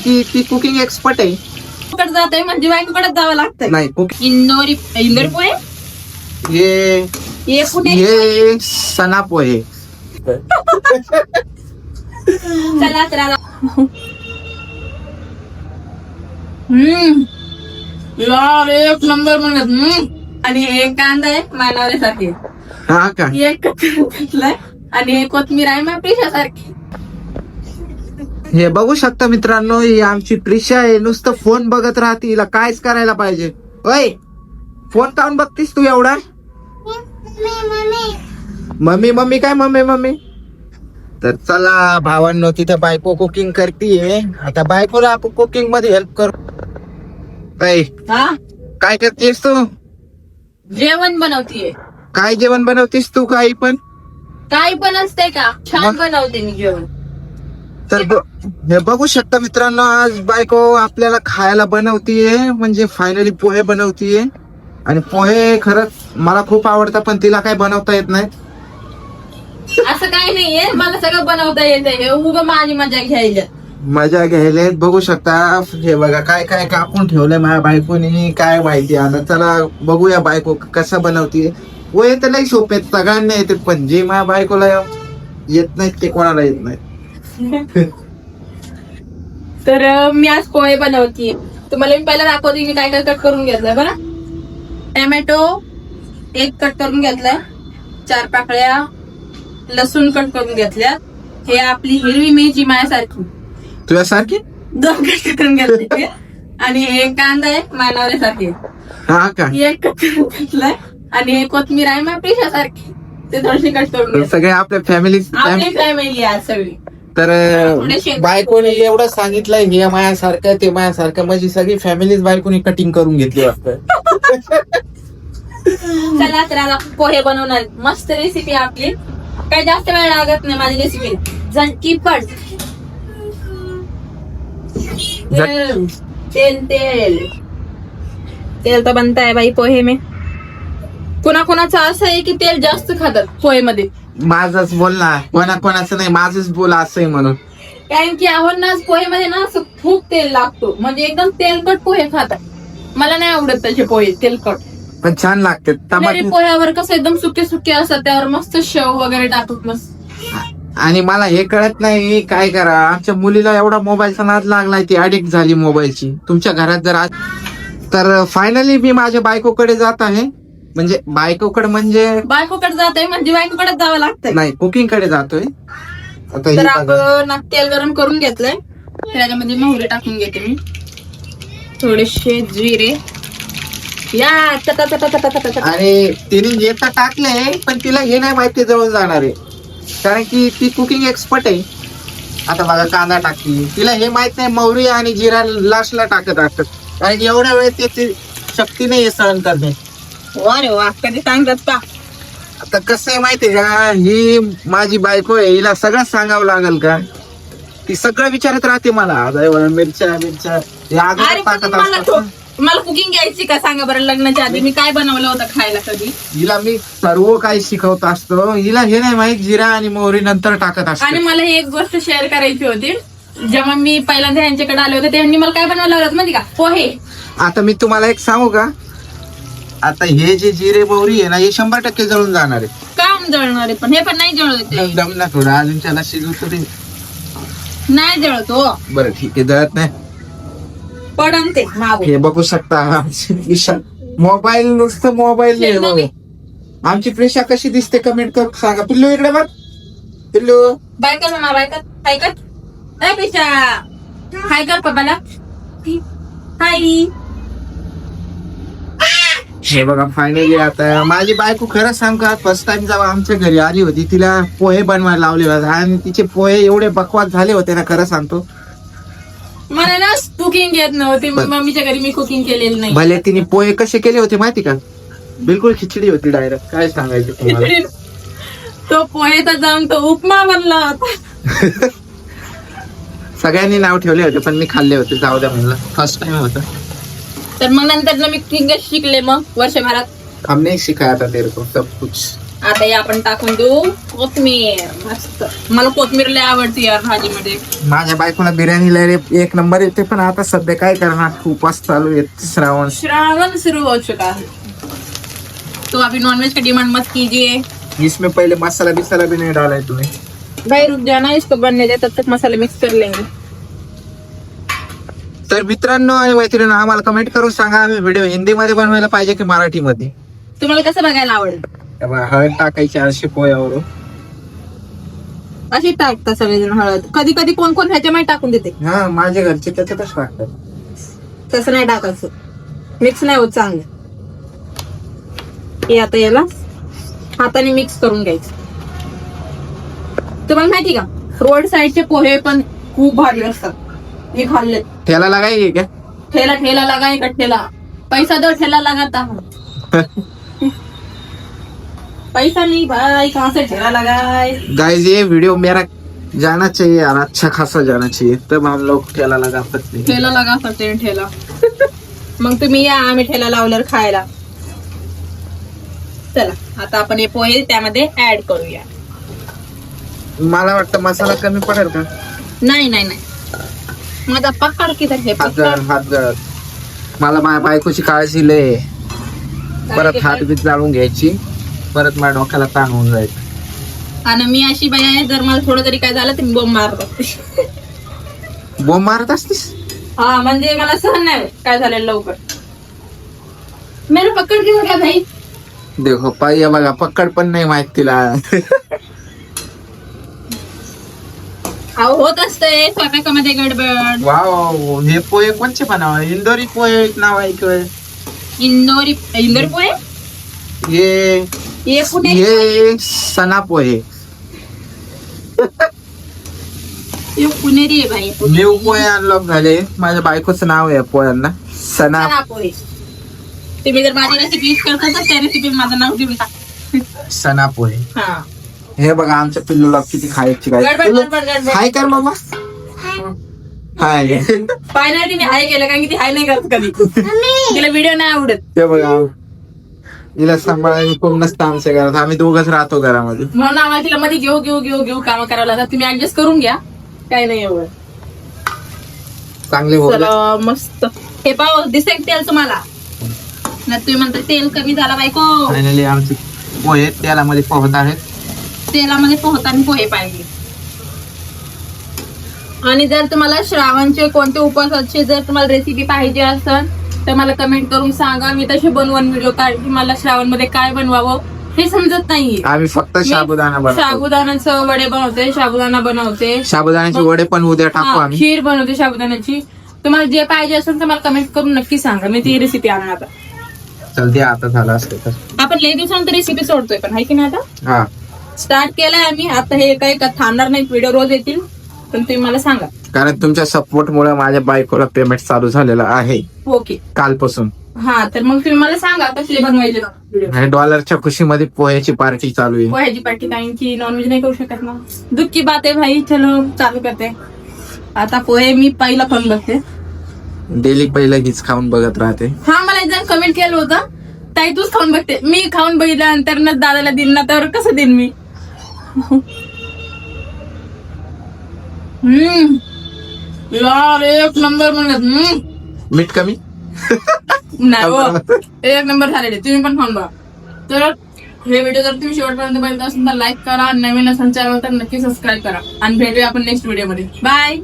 ती cooking expert आहे. कडे जातोय म्हणजे बायकोकडे जावं लागतंय. नाही इंदोरी पोहे हे पुणे. हे सना पोहे. चला तर यार एक नंबर म्हणत. आणि एक कांदा आहे मानवल्यासारखे, हा का? एक घेतलाय आणि एक कोथमीर आहे मग पिशासारखी. हे बघू शकता मित्रांनो, ही आमची प्रिशा आहे. नुसतं फोन बघत राहते, हिला कायच करायला पाहिजे. ओय, फोन काऊन बघतीस तू एवढा? मम्मी मम्मी काय मम्मी मम्मी. तर चला भावांनो, तिथं बायको कुकिंग करतीये. आता बायकोला आपण कुकिंग मध्ये हेल्प करू. हा, काय करतेस तू? जेवण बनवतीये. काय जेवण बनवतेस तू? काही पण असते का? छान बनवते मी जेवण. तर हे बघू शकता मित्रांनो, आज बायको आपल्याला खायला बनवतीये. म्हणजे फायनली पोहे बनवतीये. आणि पोहे खरंच मला खूप आवडतात, पण तिला काय बनवता येत नाही. असं काही नाहीये, मला सगळं बनवता येते. उगा माझी मजा घ्यायला. बघू शकता. हे बघा काय काय कापून ठेवलंय माझ्या बायकोनी, काय माहिती. आता चला बघूया बायको कसं बनवतीये. पोहे तर लई सोपे आहेत, सगळ्यांना येते, पण जे माझ्या बायकोला येत नाहीत ते कोणाला येत नाही. तर मी आज पोहे बनवतीये. तुम्हाला मी पहिला दाखवते मी काय काय कट करून घेतलंय. बरं, टॅमॅटो एक कट करून घेतलाय, 4 पाकळ्या लसूण कट करून घेतल्यात. हे आपली हिरवी मिरची माझ्यासारखी तुझ्यासारखी 2 कट करून घेतले. आणि एक कांदा आहे मानवल्यासारखे, हा का? एक कट करून घेतलाय. आणि एक कोथमीर आहे मग पिशासारखी, ते थोडीशी कट करून घेतली. सगळे आपल्या आपली फॅमिली आहे सगळी. तर बायकोने एवढं सांगितलंय, हे माझ्यासारखं ते माझ्यासारखं, म्हणजे सगळी फॅमिलीच बायकोने कटिंग करून घेतली वाटतं. चला तर आता पोहे बनवणार. मस्त रेसिपी आपली, काही जास्त वेळ लागत नाही माझी रेसिपी. झटकीपट. तेल तर बनता है भाई पोहे में. कोणाकोणाचं असं आहे की तेल जास्त खातात पोहे मध्ये. माझंच बोल ना, कोणाचं नाही, माझंच बोल असं आहे म्हणून. कारण की आपण ना पोहे मध्ये ना असं खूप तेल लागतो, म्हणजे एकदम तेलकट पोहे खातात. मला नाही आवडत त्याचे पोहे तेलकट, पण छान लागते. पोह्यावर कसं एकदम सुके सुके असतात, त्यावर मस्त शेव वगैरे टाकून मस्त. आणि मला हे कळत नाही काय करा. आमच्या मुलीला एवढा मोबाईलचा नाद लागलाय, ती अडिक्ट झाली मोबाईलची. तुमच्या घरात जर आज तर फायनली मी माझ्या बायकोकडे जात आहे. म्हणजे बायकोकडे जातोय म्हणजे बायकोकडे जावं लागतंय. नाही, कुकिंग कडे जातोय. आता तर आपण तेल गरम करून घेतलंय, त्याच्यामध्ये मोहरी टाकून घेते मी, थोडेसे जिरे. या आणि तिने येता टाकले, पण तिला हे नाही माहिती जवळ जाणार आहे, कारण की ती कुकिंग एक्सपर्ट आहे. आता बघा कांदा टाकली, तिला हे माहित नाही मोहरी आणि जिरा लास्टला टाकत असतात, कारण एवढ्या वेळ त्याची शक्ती नाही सहन करणे. अरे वा, कधी सांगतात का? आता कसं आहे माहितीये का, ही माझी बायको आहे, हिला सगळं सांगावं लागेल का? ती सगळं विचारत राहते मला, मिरच्या टाकत असतात. तुम्हाला कुकिंग यायची का सांगा बरं. लग्नाच्या आधी मी काय बनवलं होतं खायला कधी? हिला मी सर्व काही शिकवत असतो, हिला हे नाही माहित जिरा आणि मोहरी नंतर टाकत असतो. आणि मला एक गोष्ट शेअर करायची होती. जेव्हा मी पहिल्यांदा यांच्याकडे आले होते, त्यांनी मला काय बनवायला लावलं माहिती का? पोहे. आता मी तुम्हाला एक सांगू का, आता हे जे जिरे मोहरी आहे ना, हे 100% जळून जाणार आहे. काम जळणार आहे, पण हे पण नाही जळत. दम ना थोडं अजून त्याला शिजवतो रे. नाही जळत हो. बरं ठीक आहे, जळत नाही. पडन ते हे बघू शकता, मोबाईल नुसतं मोबाईल नाही बघू. आमची प्रेशा कशी दिसते कमेंट कर सांगा. पिल्लू इकडे बघ, पिल्लू बाय कर मम्मा, बाय कर. हाय कर, हाय प्रेशा, हाय कर पप्पाला, हाय. हे बघा फायनली आता माझी बायको खरंच सांग का, फर्स्ट टाइम जेव्हा आमच्या घरी आली होती, तिला पोहे बनवायला लावले होते आणि तिचे पोहे एवढे बकवास झाले होते ना, खरं सांगतो. मला ना कुकिंग येत नव्हती, मम्मीच्या घरी मी कुकिंग केलेलं नाही. भले तिने पोहे कसे केले होते माहिती का, बिलकुल खिचडी होती डायरेक्ट. काय सांगायचं तुम्हाला. तो पोहे तर जाऊन तो उपमा बनला होता. सगळ्यांनी नाव ठेवले होते, पण मी खाल्ले होते, जाऊ द्या म्हणलं, फर्स्ट टाइम होता. तर मग नंतर मी कुकिंग शिकले. मग वर्षभरात हमने सिखाया था तेरे को सब कुछ. आता हे आपण टाकून देऊ कोथमीर. मस्त, मला कोथमीर लय आवडते यार भाजीमध्ये. माझ्या बायकोला बिर्याणीला एक नंबर येते, पण आता सध्या काय करणार, उपास चालू आहे, श्रावण शुरू हो चुका है, तो अभी नॉनवेज का डिमांड मत कीजिए. इसमें पहले मसाला बिसाला भी नहीं डाला है तुम्हें. भाई रुक जाना, इसको बनने दे, तब तक मसाले मिक्स कर लेंगे. तर मित्रांनो आणि मैत्रिणी, आम्हाला कमेंट करून सांगा, आम्ही व्हिडिओ हिंदीमध्ये बनवायला पाहिजे की मराठीमध्ये. तुम्हाला कसं बघायला आवडेल? हळद टाकायची अशी पोह्यावर. अशी टाकतात सगळेजण हळद. कधी कधी कोण कोण ह्याच्यामध्ये टाकून देते. हा, माझ्या घरचे त्याच्यातच टाकतात. तसं नाही टाकायचं, मिक्स नाही होत चांगलं. हे आता याला हाताने मिक्स करून घ्यायचं. तुम्हाला माहिती का, रोड साईडचे पोहे पण खूप भारी असतात. मी खाल्ले. त्याला लागायची का? ठेला ठेला लगाए का ठेला, पैसा दो ठेला लगाता हूँ. पैसा नहीं भाई, कहाँ से ठेला लगाए. गाइस ये वीडियो मेरा जाना चाहिए यार, अच्छा खासा जाना चाहिए, तब हम लोग ठेला लगा सकते हैं. ठेला लगा सकते हैं ठेला. मग तुम्ही या, आम्ही ठेला लावल्यावर खायला. चला आता आपण हे पोहे त्यामध्ये ऍड करूया. मला वाटतं मसाला कमी पडेल का? नाही नाही नाही, माझा पकड किधर हे हात जळत. मला माझ्या बायकोची काळजी लय. परत हात बीत जाळून घ्यायची, परत माझ्या डोक्याला ताण होऊन जायचं. आणि मी अशी बाई आहे, जर मला थोडं तरी काय झालं तर मी बोंब मारत असते. बोंब मारत असतीस? हा, म्हणजे मला सहन नाही होत काय झालेलं लवकर. मेरे पकड की हो गया भाई. देखो पाय बघा, पकड पण नाही माहित तिला. अहो होत असते स्वयंपाकामध्ये गडबड. वाव, हे पोहे कोणचे बनाव? इंदोरी पोहे नाव ऐकलंय. इंदोरी पोहे. ये पुणे ये सना पोहे. हे पुणेरी आहे भाई. न्यू पोहे अनलॉक झाले. माझ्या बायकोचं नाव आहे पोह्यांना, सना सना पोहे. तुम्ही जर माझी रेसिपी यूज करता तर त्या रेसिपी माझं नाव देऊन टाक. सना पोहे. हा, हे बघा आमच्या पिल्लूला किती खायची काय. गडबड गडबड गडबड. हाय कर मामा. हाय. पाय नाही तिने हाय केलं, कारण की ती हाय नाही करत कधी. तिला व्हिडिओ नाही आवडत. ते बघा, हिला सांभाळायला कोण नसतं आमच्या घरात, आम्ही दोघच राहतो घरामध्ये. म्हणून आम्हाला तिला मध्ये घेऊ घेऊ घेऊ घेऊ काम करावं लागतात. तुम्ही ऍडजस्ट करून घ्या, काय नाही एवढं. चांगले हो. चला मस्त. हे पाव दिसेल तेल तुम्हाला ना, तुम्ही म्हणता तेल कमी झाला बायको. फायनली आमचे पोहे तेलामध्ये पोहत आहेत. तेलामध्ये पोहताना पोहे पाहिजे. आणि जर तुम्हाला श्रावणचे कोणते उपवासाचे जर तुम्हाला रेसिपी पाहिजे असेल तर मला कमेंट करून सांगा. मी तसे बनवून व्हिडिओ काढते. मला श्रावण मध्ये काय बनवावं हे समजत नाहीये. आम्ही फक्त साबुदाणा बनवतो. साबुदाण्याचं वडे बनवते, साबुदाणा बनवते, साबुदाण्याचे वडे पण उद्या टाकू आम्ही. खीर बनवते साबुदाण्याची. तुम्हाला जे पाहिजे असेल तर मला कमेंट करून नक्की सांगा, मी ती रेसिपी आणणार. आता चल द्या, आता झालं असतं तर. आपण लई दिवसांतर रेसिपी सोडतोय पण, आहे की नाही. आता हा, स्टार्ट केलाय आम्ही. आता हे काही थांबणार नाही, व्हिडिओ रोज येतील. पण तुम्ही मला सांगा, कारण तुमच्या सपोर्ट मुळे माझ्या बायकोला पेमेंट चालू झालेलं आहे ओके कालपासून. हा, तर मग तुम्ही मला सांगा कसे बनवायचे व्हिडिओ. आणि डॉलरच्या खुशीमध्ये पोह्याची पार्टी चालू आहे. पोह्याची पार्टी, कारण की नॉनव्हेज नाही करू शकत ना. दुःख की बात आहे भाई. चलो चालू करते. आता पोहे मी पहिला खाऊन बघते. डेली पहिलं हीच खाऊन बघत राहते. हा, मला एक जण कमेंट केलं होतं, ताई तूच खाऊन बघते. मी खाऊन बघितल्यानंतर ना दादाला दिल ना, तर कसं देईन मी. यार एक नंबर म्हणत. मीठ कमी नाही हो, एक नंबर झालेले. तुम्ही पण खाऊन बघा. तर हे व्हिडिओ जर तुम्ही शेवटपर्यंत बघितला असेल तर लाईक करा, नवीन असेल चॅनल तर नक्की सबस्क्राईब करा. आणि भेटूया आपण नेक्स्ट व्हिडिओ मध्ये. बाय.